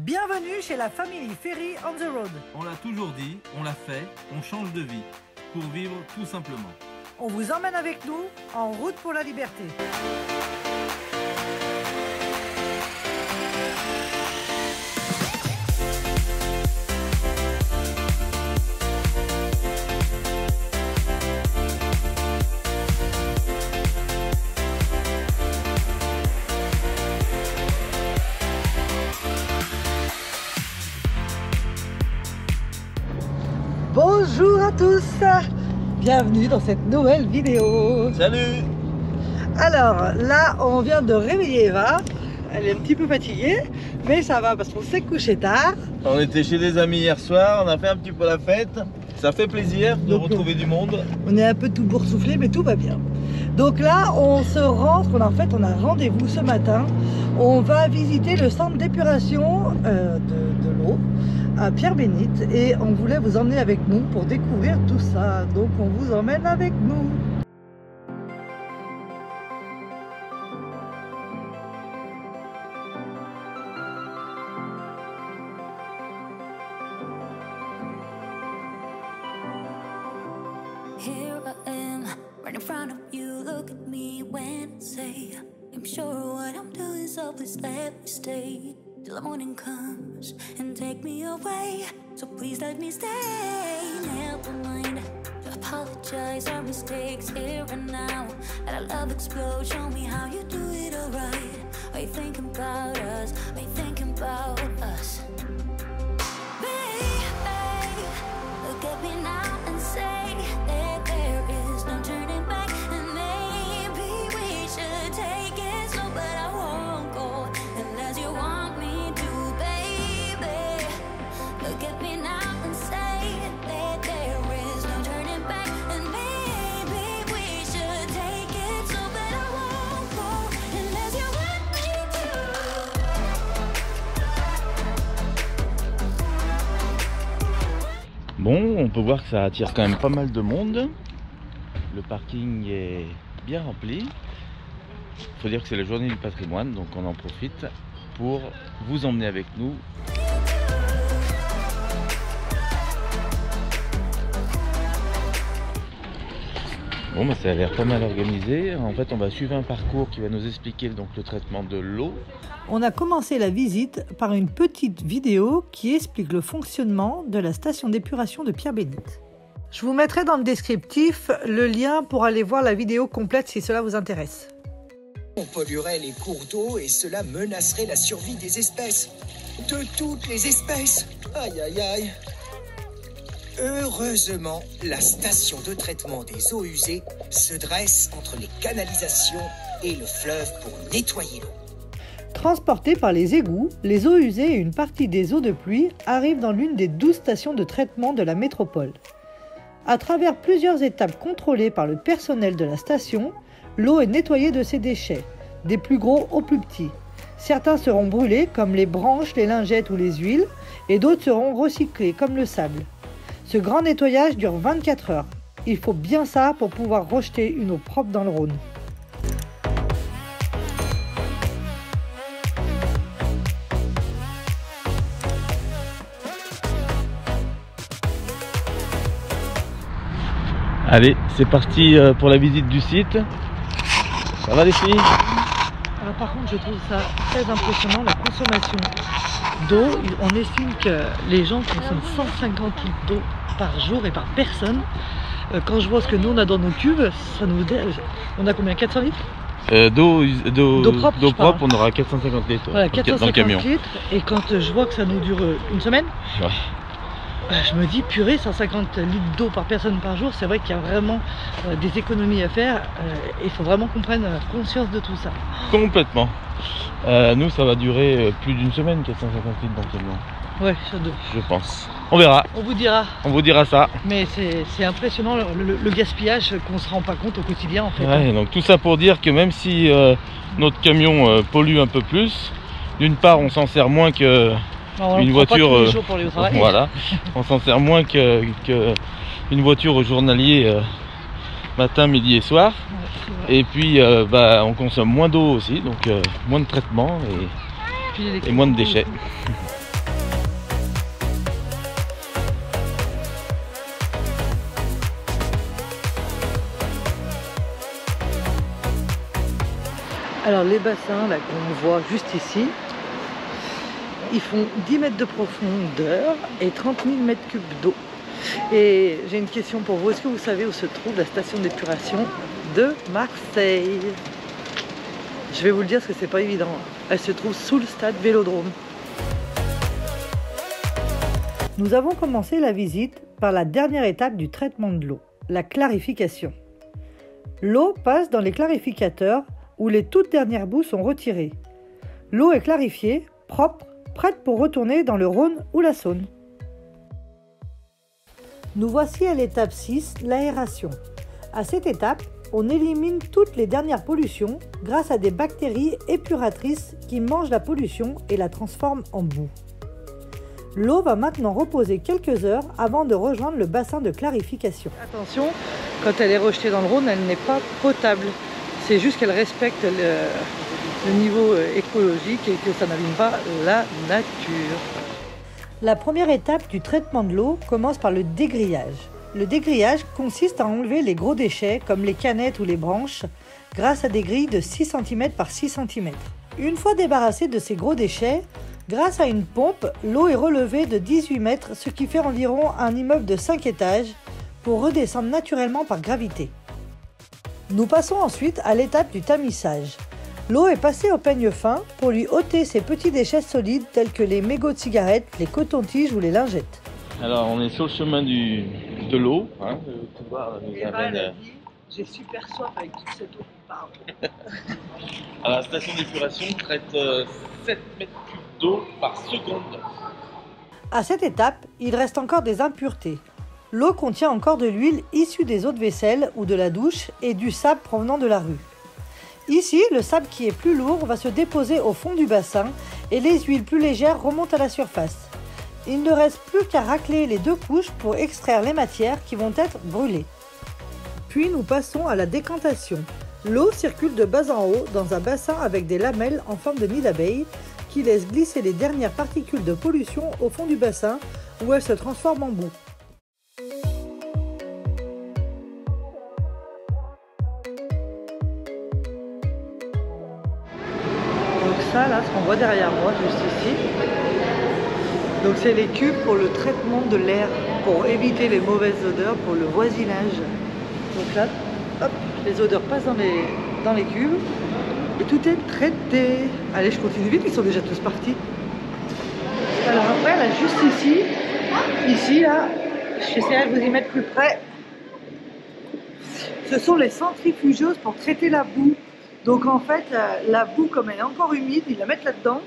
Bienvenue chez la famille Ferry on the Road. On l'a toujours dit, on l'a fait, on change de vie pour vivre tout simplement. On vous emmène avec nous en route pour la liberté. Bonjour à tous, bienvenue dans cette nouvelle vidéo. Salut! Alors là on vient de réveiller Eva, elle est un petit peu fatiguée mais ça va parce qu'on s'est couché tard. On était chez des amis hier soir, on a fait un petit peu la fête, ça fait plaisir de retrouver du monde. On est un peu tout boursouflé mais tout va bien. Donc là on se rend, on a rendez-vous ce matin, on va visiter le centre d'épuration de l'eau à Pierre-Bénite et on voulait vous emmener avec nous pour découvrir tout ça, donc on vous emmène avec nous. Here I am, right in front of you. Look at me when I say I'm sure what I'm doing, so please let me stay till the morning comes and take me away. So please let me stay. Never mind to apologize our mistakes here and now. Let our love explode. Show me how you do it alright. Are you thinking about us? Are you thinking about us? Baby, look at me now and say that there is no turning back, and maybe we should take it slow, but I won't go unless you want me to, baby. Look at me now and say that there is no turning back, and maybe we should take it slow, but I won't go unless you want me to. Bon, on peut voir que ça attire quand même pas mal de monde. Le parking est bien rempli. Il faut dire que c'est la journée du patrimoine, donc on en profite pour vous emmener avec nous. Bon, bah, ça a l'air pas mal organisé. En fait, on va suivre un parcours qui va nous expliquer donc le traitement de l'eau. On a commencé la visite par une petite vidéo qui explique le fonctionnement de la station d'épuration de Pierre-Bénite. Je vous mettrai dans le descriptif le lien pour aller voir la vidéo complète si cela vous intéresse. On polluerait les cours d'eau et cela menacerait la survie des espèces. De toutes les espèces. Aïe aïe aïe. Heureusement, la station de traitement des eaux usées se dresse entre les canalisations et le fleuve pour nettoyer l'eau. Transportées par les égouts, les eaux usées et une partie des eaux de pluie arrivent dans l'une des 12 stations de traitement de la métropole. À travers plusieurs étapes contrôlées par le personnel de la station, l'eau est nettoyée de ses déchets, des plus gros aux plus petits. Certains seront brûlés comme les branches, les lingettes ou les huiles, et d'autres seront recyclés comme le sable. Ce grand nettoyage dure 24 heures. Il faut bien ça pour pouvoir rejeter une eau propre dans le Rhône. Allez, c'est parti pour la visite du site. Ça va les filles? Alors par contre, je trouve ça très impressionnant, la consommation d'eau. On estime que les gens consomment 150 litres d'eau par jour et par personne. Quand je vois ce que nous on a dans nos cubes, ça nous... On a combien? 400 litres D'eau propre, on aura 450 litres voilà, dans 450 le camion. litres. Et quand je vois que ça nous dure une semaine, Ouais. Je me dis, purée, 150 litres d'eau par personne par jour, c'est vrai qu'il y a vraiment des économies à faire. Il faut vraiment qu'on prenne conscience de tout ça. Complètement. Nous, ça va durer plus d'une semaine, 450 litres dans le camion. Ouais, ça doit. Je pense. On verra. On vous dira. On vous dira ça. Mais c'est impressionnant le gaspillage qu'on ne se rend pas compte au quotidien en fait. Ouais, donc tout ça pour dire que même si notre camion pollue un peu plus, d'une part, on s'en sert moins que... Alors, une voiture, pas tous les jours pour aller au travail. Voilà, on s'en sert moins que une voiture au journalier matin, midi et soir. Ouais, et puis on consomme moins d'eau aussi, donc moins de traitement et moins de déchets. Alors les bassins là qu'on voit juste ici, ils font 10 mètres de profondeur et 30 000 mètres cubes d'eau. Et j'ai une question pour vous, est-ce que vous savez où se trouve la station d'épuration de Marseille? Je vais vous le dire parce que c'est pas évident. Elle se trouve sous le stade Vélodrome. Nous avons commencé la visite par la dernière étape du traitement de l'eau, la clarification. L'eau passe dans les clarificateurs où les toutes dernières boues sont retirées. L'eau est clarifiée, propre, prête pour retourner dans le Rhône ou la Saône. Nous voici à l'étape 6, l'aération. À cette étape, on élimine toutes les dernières pollutions grâce à des bactéries épuratrices qui mangent la pollution et la transforment en boue. L'eau va maintenant reposer quelques heures avant de rejoindre le bassin de clarification. Attention, quand elle est rejetée dans le Rhône, elle n'est pas potable. C'est juste qu'elle respecte le niveau écologique et que ça n'abîme pas la nature. La première étape du traitement de l'eau commence par le dégrillage. Le dégrillage consiste à enlever les gros déchets comme les canettes ou les branches grâce à des grilles de 6 cm par 6 cm. Une fois débarrassé de ces gros déchets, grâce à une pompe, l'eau est relevée de 18 mètres, ce qui fait environ un immeuble de 5 étages, pour redescendre naturellement par gravité. Nous passons ensuite à l'étape du tamissage. L'eau est passée au peigne fin pour lui ôter ces petits déchets solides tels que les mégots de cigarettes, les cotons-tiges ou les lingettes. Alors on est sur le chemin de l'eau. Hein, le couloir nous amène. J'ai super soif avec toute cette eau qu'on parle. Alors la station d'épuration traite 7 mètres cubes d'eau par seconde. À cette étape, il reste encore des impuretés. L'eau contient encore de l'huile issue des eaux de vaisselle ou de la douche et du sable provenant de la rue. Ici, le sable qui est plus lourd va se déposer au fond du bassin et les huiles plus légères remontent à la surface. Il ne reste plus qu'à racler les 2 couches pour extraire les matières qui vont être brûlées. Puis nous passons à la décantation. L'eau circule de bas en haut dans un bassin avec des lamelles en forme de nid d'abeille qui laissent glisser les dernières particules de pollution au fond du bassin où elles se transforment en boue. Donc ça, là, ce qu'on voit derrière moi, juste ici, donc c'est les cubes pour le traitement de l'air, pour éviter les mauvaises odeurs, pour le voisinage. Donc là, hop, les odeurs passent dans les cubes et tout est traité. Allez, je continue vite, ils sont déjà tous partis. Alors après, là, juste ici, là, j'essaierai de vous y mettre plus près. Ce sont les centrifugeuses pour traiter la boue. Donc en fait, la boue, comme elle est encore humide, ils la mettent là-dedans.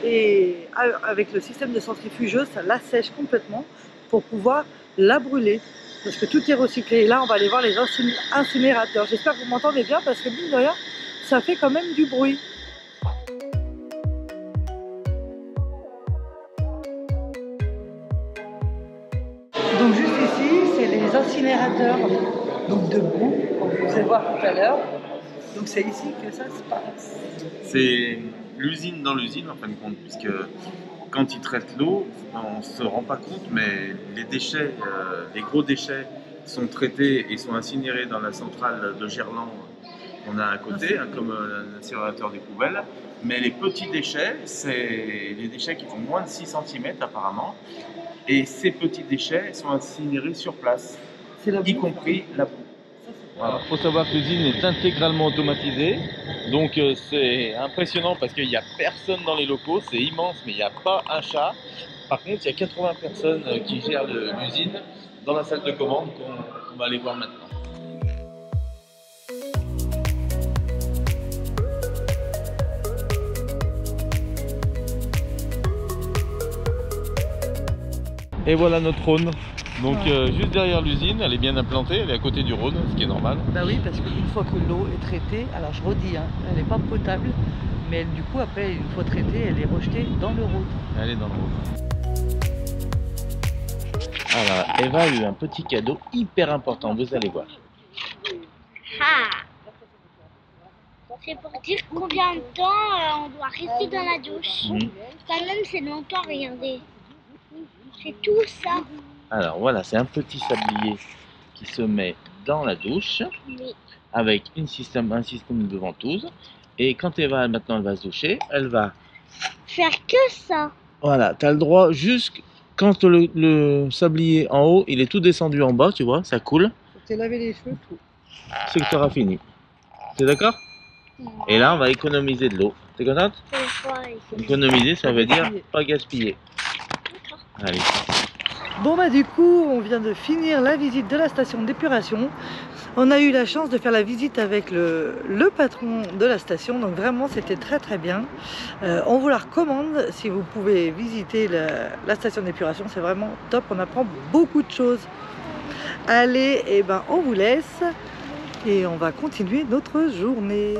Et avec le système de centrifugeuse, ça l'assèche complètement pour pouvoir la brûler. Parce que tout est recyclé. Et là, on va aller voir les incinérateurs. J'espère que vous m'entendez bien parce que mine de rien, ça fait quand même du bruit. Donc juste ici, c'est les incinérateurs donc de boue, comme vous allez voir tout à l'heure. Donc c'est ici que ça se passe. C'est l'usine dans l'usine en fin de compte, puisque quand ils traitent l'eau, on ne se rend pas compte, mais les déchets, les gros déchets sont traités et sont incinérés dans la centrale de Gerland qu'on a à côté, hein, comme l'incinérateur des poubelles. Mais les petits déchets, c'est les déchets qui font moins de 6 cm apparemment. Et ces petits déchets sont incinérés sur place, y compris la boue. Il faut savoir que l'usine est intégralement automatisée, donc c'est impressionnant parce qu'il n'y a personne dans les locaux, c'est immense mais il n'y a pas un chat. Par contre, il y a 80 personnes qui gèrent l'usine dans la salle de commande qu'on va aller voir maintenant. Et voilà notre Rhône. Donc juste derrière l'usine, elle est bien implantée, elle est à côté du Rhône, ce qui est normal. Bah oui, parce qu'une fois que l'eau est traitée, alors je redis, hein, elle n'est pas potable, mais du coup après, une fois traitée, elle est rejetée dans le Rhône. Elle est dans le Rhône. Alors, Eva a eu un petit cadeau hyper important, vous allez voir. Ah, c'est pour dire combien de temps on doit rester dans la douche. Quand même, c'est longtemps, regardez. C'est tout ça. Alors voilà, c'est un petit sablier qui se met dans la douche avec un système de ventouse. Et quand maintenant elle va se doucher, elle va... Faire que ça. Voilà, tu as le droit jusqu'à... Quand le sablier en haut, il est tout descendu en bas, tu vois, ça coule, T'es lavé les cheveux, tout. c'est que tu auras fini. T'es d'accord? Et là, on va économiser de l'eau. T'es contente? Économiser, ça veut dire pas gaspiller. Allez. Bon bah du coup, on vient de finir la visite de la station d'épuration. On a eu la chance de faire la visite avec le patron de la station, donc vraiment c'était très très bien. On vous la recommande si vous pouvez visiter la station d'épuration, c'est vraiment top, on apprend beaucoup de choses. Allez, et ben on vous laisse et on va continuer notre journée.